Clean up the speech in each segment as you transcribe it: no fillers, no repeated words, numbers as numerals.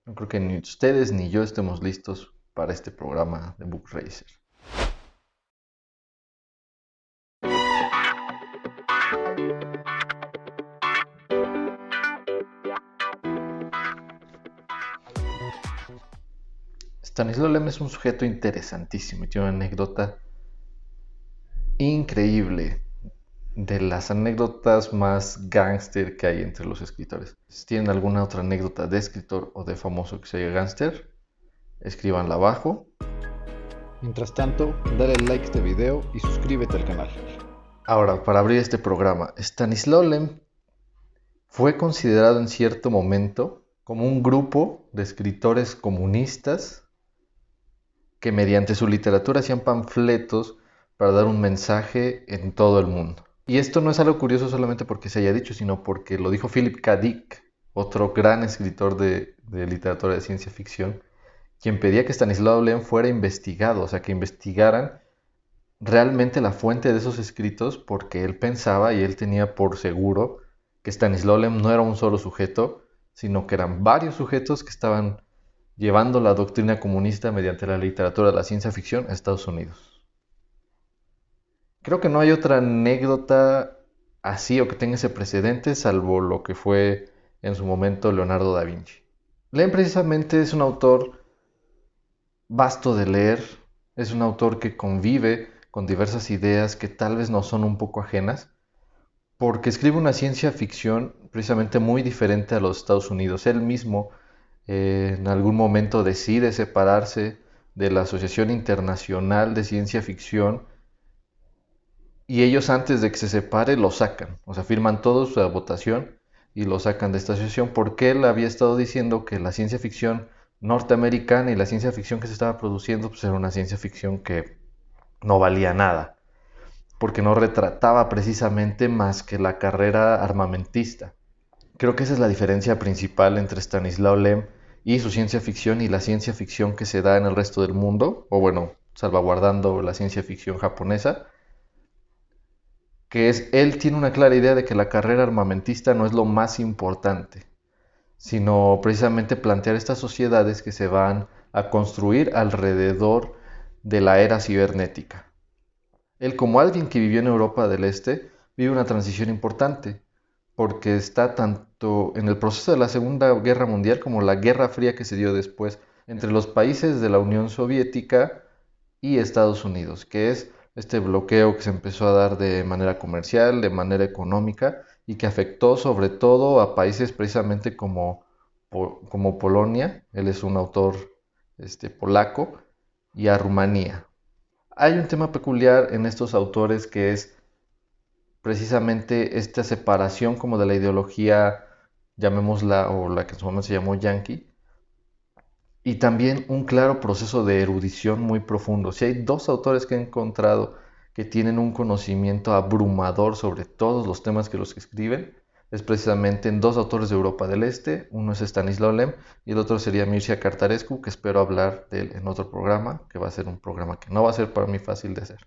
No creo que ni ustedes ni yo estemos listos para este programa de Book Racer. Stanislaw Lem es un sujeto interesantísimo y tiene una anécdota increíble, de las anécdotas más gángster que hay entre los escritores. Si tienen alguna otra anécdota de escritor o de famoso que sea gángster, escríbanla abajo. Mientras tanto, dale like a este video y suscríbete al canal. Ahora, para abrir este programa, Stanislaw Lem fue considerado en cierto momento como un grupo de escritores comunistas que mediante su literatura hacían panfletos para dar un mensaje en todo el mundo. Y esto no es algo curioso solamente porque se haya dicho, sino porque lo dijo Philip K. Dick, otro gran escritor de literatura de ciencia ficción, quien pedía que Stanislaw Lem fuera investigado, o sea, que investigaran realmente la fuente de esos escritos, porque él pensaba y él tenía por seguro que Stanislaw Lem no era un solo sujeto, sino que eran varios sujetos que estaban llevando la doctrina comunista mediante la literatura de la ciencia ficción a Estados Unidos. Creo que no hay otra anécdota así o que tenga ese precedente, salvo lo que fue en su momento Leonardo da Vinci. Len precisamente es un autor vasto de leer, es un autor que convive con diversas ideas que tal vez nos son un poco ajenas, porque escribe una ciencia ficción precisamente muy diferente a los Estados Unidos. Él mismo en algún momento decide separarse de la Asociación Internacional de Ciencia Ficción y ellos antes de que se separe lo sacan, o sea, firman todos la votación y lo sacan de esta asociación porque él había estado diciendo que la ciencia ficción norteamericana y la ciencia ficción que se estaba produciendo pues era una ciencia ficción que no valía nada, porque no retrataba precisamente más que la carrera armamentista. Creo que esa es la diferencia principal entre Stanislaw Lem y su ciencia ficción y la ciencia ficción que se da en el resto del mundo, o bueno, salvaguardando la ciencia ficción japonesa, que es, él tiene una clara idea de que la carrera armamentista no es lo más importante, sino precisamente plantear estas sociedades que se van a construir alrededor de la era cibernética. Él, como alguien que vivió en Europa del Este, vive una transición importante, porque está tanto en el proceso de la Segunda Guerra Mundial como la Guerra Fría que se dio después entre los países de la Unión Soviética y Estados Unidos, que es este bloqueo que se empezó a dar de manera comercial, de manera económica, y que afectó sobre todo a países precisamente como Polonia, él es un autor polaco, y a Rumanía. Hay un tema peculiar en estos autores que es precisamente esta separación como de la ideología, llamémosla, o la que en su momento se llamó yankee, y también un claro proceso de erudición muy profundo. Si hay dos autores que he encontrado que tienen un conocimiento abrumador sobre todos los temas que los escriben, es precisamente en dos autores de Europa del Este, uno es Stanislaw Lem y el otro sería Mircea Cartarescu, que espero hablar de él en otro programa, que va a ser un programa que no va a ser para mí fácil de hacer.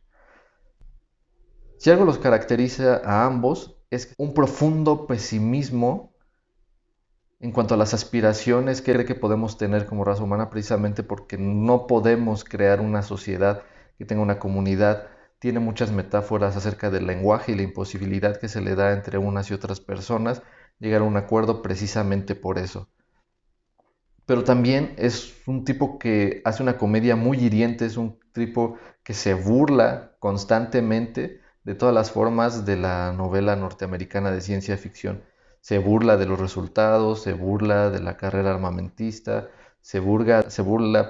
Si algo los caracteriza a ambos es un profundo pesimismo en cuanto a las aspiraciones que cree que podemos tener como raza humana, precisamente porque no podemos crear una sociedad que tenga una comunidad. Tiene muchas metáforas acerca del lenguaje y la imposibilidad que se le da entre unas y otras personas llegar a un acuerdo precisamente por eso. Pero también es un tipo que hace una comedia muy hiriente, es un tipo que se burla constantemente de todas las formas de la novela norteamericana de ciencia ficción. Se burla de los resultados, se burla de la carrera armamentista,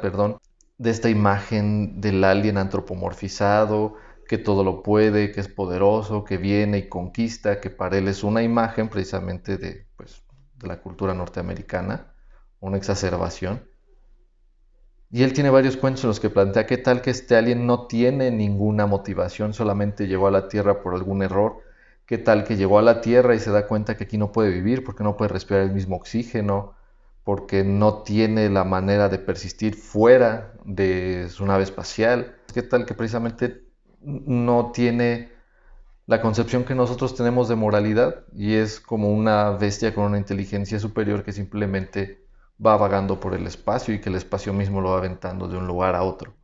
perdón, de esta imagen del alien antropomorfizado, que todo lo puede, que es poderoso, que viene y conquista, que para él es una imagen precisamente de la cultura norteamericana, una exacerbación. Y él tiene varios cuentos en los que plantea qué tal que este alien no tiene ninguna motivación, solamente llegó a la Tierra por algún error, qué tal que llegó a la Tierra y se da cuenta que aquí no puede vivir porque no puede respirar el mismo oxígeno, porque no tiene la manera de persistir fuera de su nave espacial, qué tal que precisamente no tiene la concepción que nosotros tenemos de moralidad y es como una bestia con una inteligencia superior que simplemente va vagando por el espacio y que el espacio mismo lo va aventando de un lugar a otro.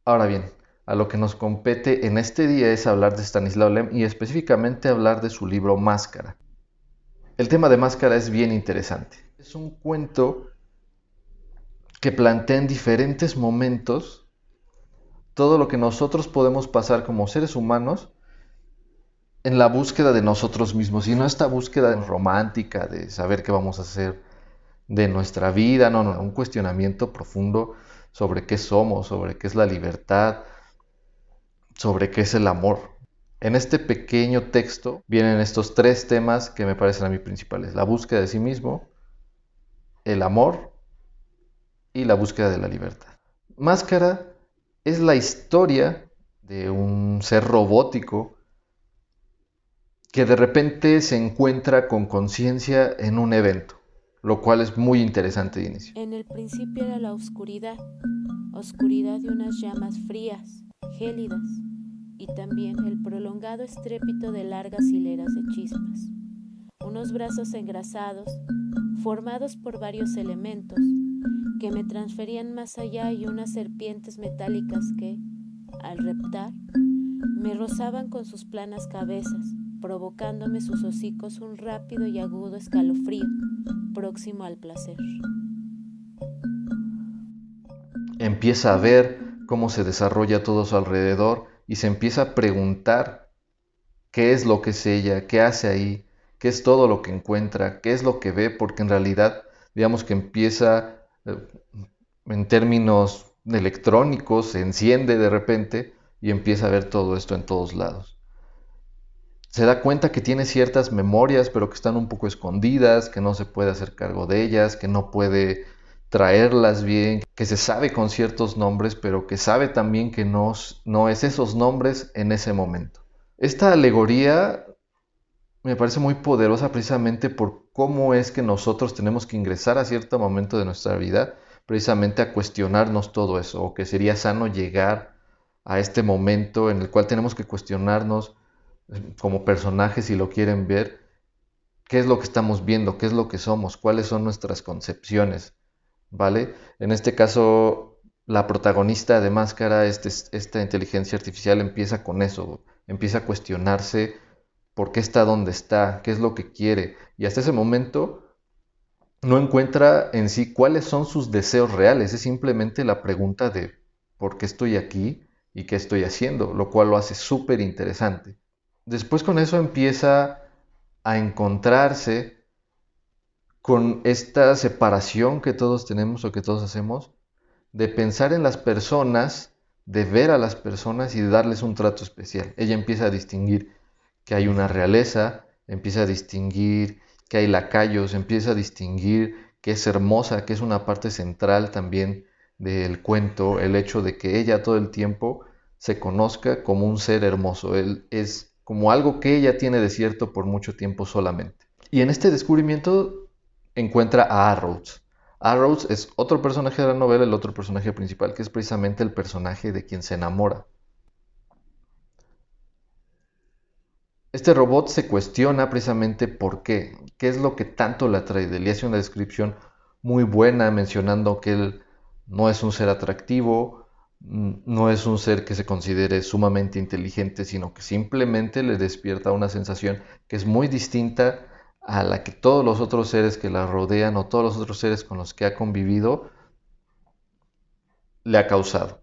Ahora bien, a lo que nos compete en este día es hablar de Stanislaw Lem y específicamente hablar de su libro Máscara. El tema de Máscara es bien interesante. Es un cuento que plantea en diferentes momentos todo lo que nosotros podemos pasar como seres humanos en la búsqueda de nosotros mismos y no esta búsqueda romántica de saber qué vamos a hacer de nuestra vida, no, un cuestionamiento profundo sobre qué somos, sobre qué es la libertad, sobre qué es el amor. En este pequeño texto vienen estos tres temas que me parecen a mí principales: la búsqueda de sí mismo, el amor y la búsqueda de la libertad. Máscara es la historia de un ser robótico que de repente se encuentra con conciencia en un evento, lo cual es muy interesante de inicio. En el principio era la oscuridad, oscuridad de unas llamas frías, gélidas, y también el prolongado estrépito de largas hileras de chispas. Unos brazos engrasados, formados por varios elementos, que me transferían más allá, y unas serpientes metálicas que, al reptar, me rozaban con sus planas cabezas, provocándome sus hocicos un rápido y agudo escalofrío, próximo al placer. Empieza a ver cómo se desarrolla todo a su alrededor y se empieza a preguntar qué es lo que es ella, qué hace ahí, qué es todo lo que encuentra, qué es lo que ve, porque en realidad, digamos que empieza, en términos electrónicos, se enciende de repente y empieza a ver todo esto en todos lados. Se da cuenta que tiene ciertas memorias, pero que están un poco escondidas, que no se puede hacer cargo de ellas, que no puede traerlas bien, que se sabe con ciertos nombres, pero que sabe también que no es esos nombres en ese momento. Esta alegoría me parece muy poderosa precisamente por cómo es que nosotros tenemos que ingresar a cierto momento de nuestra vida, precisamente a cuestionarnos todo eso, o que sería sano llegar a este momento en el cual tenemos que cuestionarnos como personajes, si lo quieren ver, qué es lo que estamos viendo, qué es lo que somos, cuáles son nuestras concepciones, ¿vale? En este caso, la protagonista de Máscara, esta inteligencia artificial, empieza con eso, empieza a cuestionarse por qué está donde está, qué es lo que quiere, y hasta ese momento no encuentra en sí cuáles son sus deseos reales, es simplemente la pregunta de por qué estoy aquí y qué estoy haciendo, lo cual lo hace súper interesante. Después con eso empieza a encontrarse con esta separación que todos tenemos o que todos hacemos, de pensar en las personas, de ver a las personas y de darles un trato especial. Ella empieza a distinguir que hay una realeza, empieza a distinguir que hay lacayos, empieza a distinguir que es hermosa, que es una parte central también del cuento, el hecho de que ella todo el tiempo se conozca como un ser hermoso. Él es como algo que ella tiene de cierto por mucho tiempo solamente. Y en este descubrimiento encuentra a Arrows. Arrows es otro personaje de la novela, el otro personaje principal, que es precisamente el personaje de quien se enamora. Este robot se cuestiona precisamente por qué es lo que tanto le atrae de él. Y hace una descripción muy buena mencionando que él no es un ser atractivo, no es un ser que se considere sumamente inteligente, sino que simplemente le despierta una sensación que es muy distinta a la que todos los otros seres que la rodean o todos los otros seres con los que ha convivido le ha causado.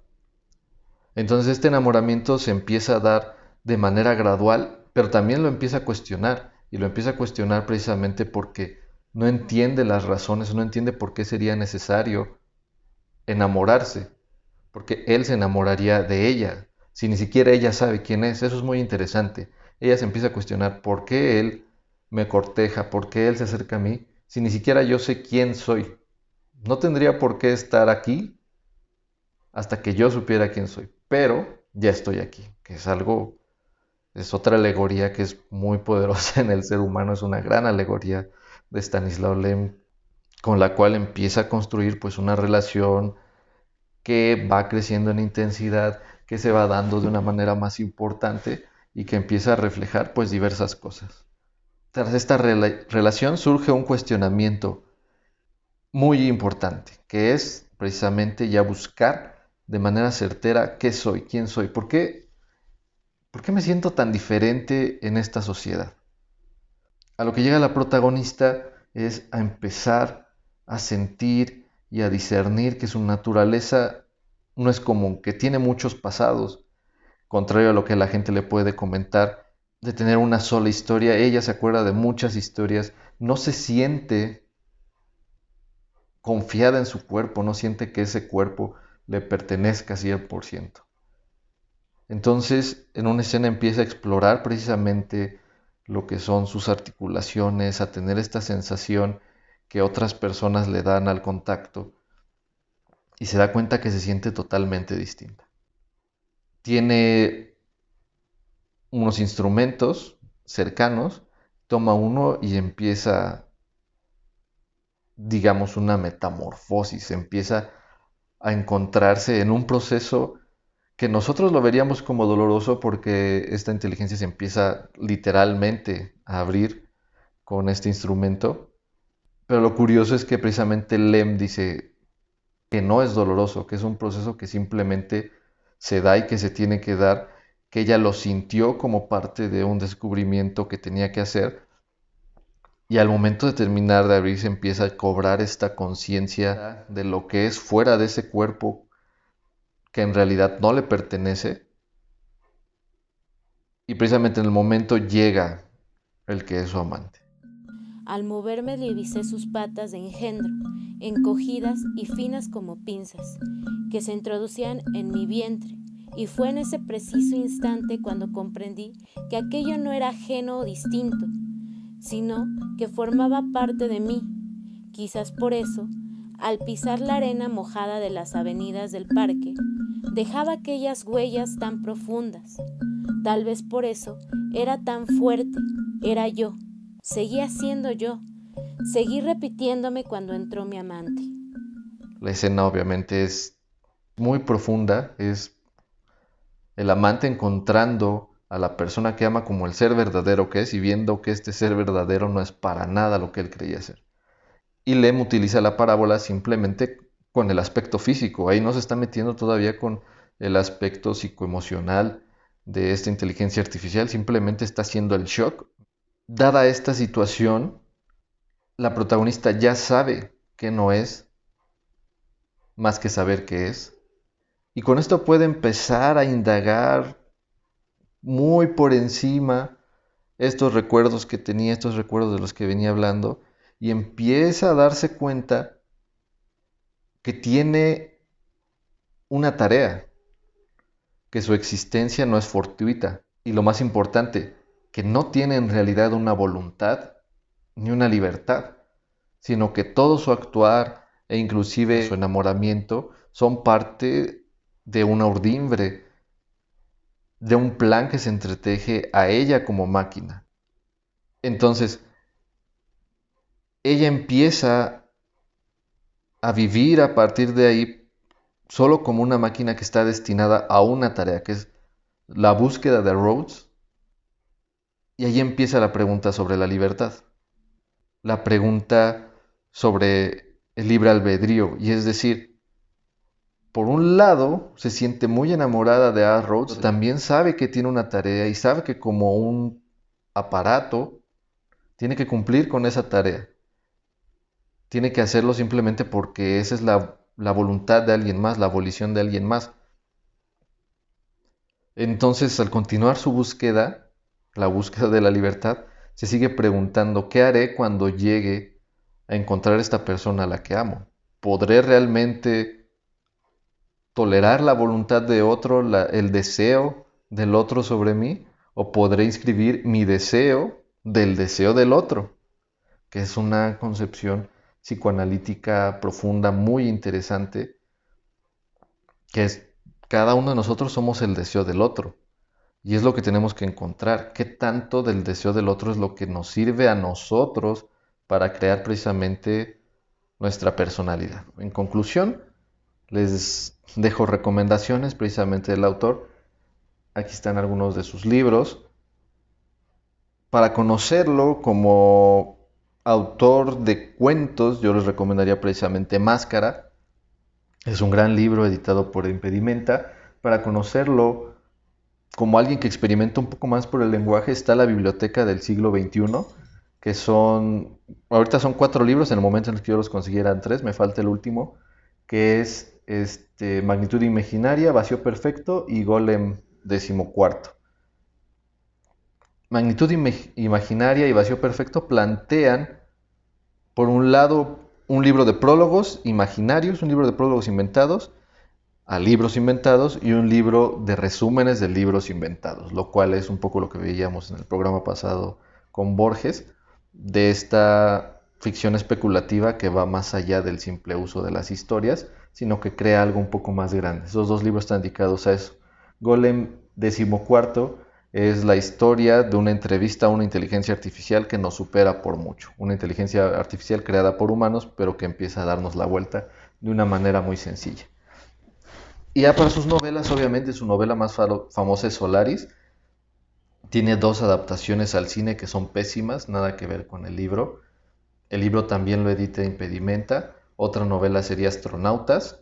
Entonces este enamoramiento se empieza a dar de manera gradual, pero también lo empieza a cuestionar, y lo empieza a cuestionar precisamente porque no entiende las razones, no entiende por qué sería necesario enamorarse, porque él se enamoraría de ella, si ni siquiera ella sabe quién es. Eso es muy interesante. Ella se empieza a cuestionar por qué él me corteja, por qué él se acerca a mí, si ni siquiera yo sé quién soy. No tendría por qué estar aquí hasta que yo supiera quién soy, pero ya estoy aquí, que es otra alegoría que es muy poderosa en el ser humano, es una gran alegoría de Stanislaw Lem, con la cual empieza a construir pues una relación que va creciendo en intensidad, que se va dando de una manera más importante y que empieza a reflejar pues diversas cosas. Tras esta relación surge un cuestionamiento. muy importante, que es precisamente ya buscar de manera certera qué soy, quién soy, por qué me siento tan diferente en esta sociedad. A lo que llega la protagonista es a empezar a sentir y a discernir que su naturaleza no es común, que tiene muchos pasados, contrario a lo que la gente le puede comentar, de tener una sola historia. Ella se acuerda de muchas historias, no se siente confiada en su cuerpo, no siente que ese cuerpo le pertenezca 100%. Entonces, en una escena empieza a explorar precisamente lo que son sus articulaciones, a tener esta sensación que otras personas le dan al contacto y se da cuenta que se siente totalmente distinta. Tiene unos instrumentos cercanos, toma uno y empieza, digamos, una metamorfosis, empieza a encontrarse en un proceso que nosotros lo veríamos como doloroso porque esta inteligencia se empieza literalmente a abrir con este instrumento. Pero lo curioso es que precisamente Lem dice que no es doloroso, que es un proceso que simplemente se da y que se tiene que dar, que ella lo sintió como parte de un descubrimiento que tenía que hacer. Y al momento de terminar de abrirse empieza a cobrar esta conciencia de lo que es fuera de ese cuerpo que en realidad no le pertenece. Y precisamente en el momento llega el que es su amante. Al moverme divisé sus patas de engendro, encogidas y finas como pinzas, que se introducían en mi vientre, y fue en ese preciso instante cuando comprendí que aquello no era ajeno o distinto, sino que formaba parte de mí. Quizás por eso, al pisar la arena mojada de las avenidas del parque, dejaba aquellas huellas tan profundas. Tal vez por eso era tan fuerte, era yo, seguía siendo yo, seguí repitiéndome cuando entró mi amante. La escena obviamente es muy profunda, es el amante encontrando a la persona que ama como el ser verdadero que es y viendo que este ser verdadero no es para nada lo que él creía ser. Y Lem utiliza la parábola simplemente con el aspecto físico, ahí no se está metiendo todavía con el aspecto psicoemocional de esta inteligencia artificial, simplemente está haciendo el shock. Dada esta situación, la protagonista ya sabe que no es más que saber qué es. Y con esto puede empezar a indagar muy por encima estos recuerdos que tenía, estos recuerdos de los que venía hablando, y empieza a darse cuenta que tiene una tarea, que su existencia no es fortuita, y lo más importante, que no tiene en realidad una voluntad ni una libertad, sino que todo su actuar e inclusive su enamoramiento son parte de una urdimbre, de un plan que se entreteje a ella como máquina. Entonces, ella empieza a vivir a partir de ahí solo como una máquina que está destinada a una tarea, que es la búsqueda de Rhodes. Y ahí empieza la pregunta sobre la libertad, la pregunta sobre el libre albedrío, y es decir, por un lado, se siente muy enamorada de Al Rhodes, pero también sabe que tiene una tarea y sabe que como un aparato tiene que cumplir con esa tarea. Tiene que hacerlo simplemente porque esa es la voluntad de alguien más, la volición de alguien más. Entonces, al continuar su búsqueda, la búsqueda de la libertad, se sigue preguntando, ¿qué haré cuando llegue a encontrar esta persona a la que amo? ¿Podré realmente tolerar la voluntad de otro, el deseo del otro sobre mí? ¿O podré inscribir mi deseo del deseo del otro? Que es una concepción psicoanalítica profunda, muy interesante, que es cada uno de nosotros somos el deseo del otro. Y es lo que tenemos que encontrar. ¿Qué tanto del deseo del otro es lo que nos sirve a nosotros para crear precisamente nuestra personalidad? En conclusión, les dejo recomendaciones precisamente del autor. Aquí están algunos de sus libros. Para conocerlo como autor de cuentos, yo les recomendaría precisamente Máscara. Es un gran libro editado por Impedimenta. Para conocerlo como alguien que experimenta un poco más por el lenguaje, está la Biblioteca del siglo XXI, que ahorita son 4 libros, en el momento en el que yo los conseguí eran 3, me falta el último, que es Magnitud Imaginaria, Vacío Perfecto y Golem 14. Magnitud Imaginaria y Vacío Perfecto plantean, por un lado, un libro de prólogos imaginarios, un libro de prólogos inventados, a libros inventados, y un libro de resúmenes de libros inventados, lo cual es un poco lo que veíamos en el programa pasado con Borges, de esta ficción especulativa que va más allá del simple uso de las historias, sino que crea algo un poco más grande. Esos 2 libros están dedicados a eso. Golem 14 es la historia de una entrevista a una inteligencia artificial que nos supera por mucho. Una inteligencia artificial creada por humanos, pero que empieza a darnos la vuelta de una manera muy sencilla. Y ya para sus novelas, obviamente, su novela más famosa es Solaris. Tiene 2 adaptaciones al cine que son pésimas, nada que ver con el libro. El libro también lo edita Impedimenta. Otra novela sería Astronautas.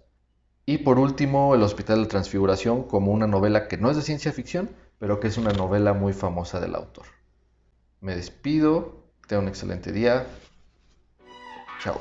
Y por último, El Hospital de Transfiguración, como una novela que no es de ciencia ficción, pero que es una novela muy famosa del autor. Me despido, tenga un excelente día. Chao.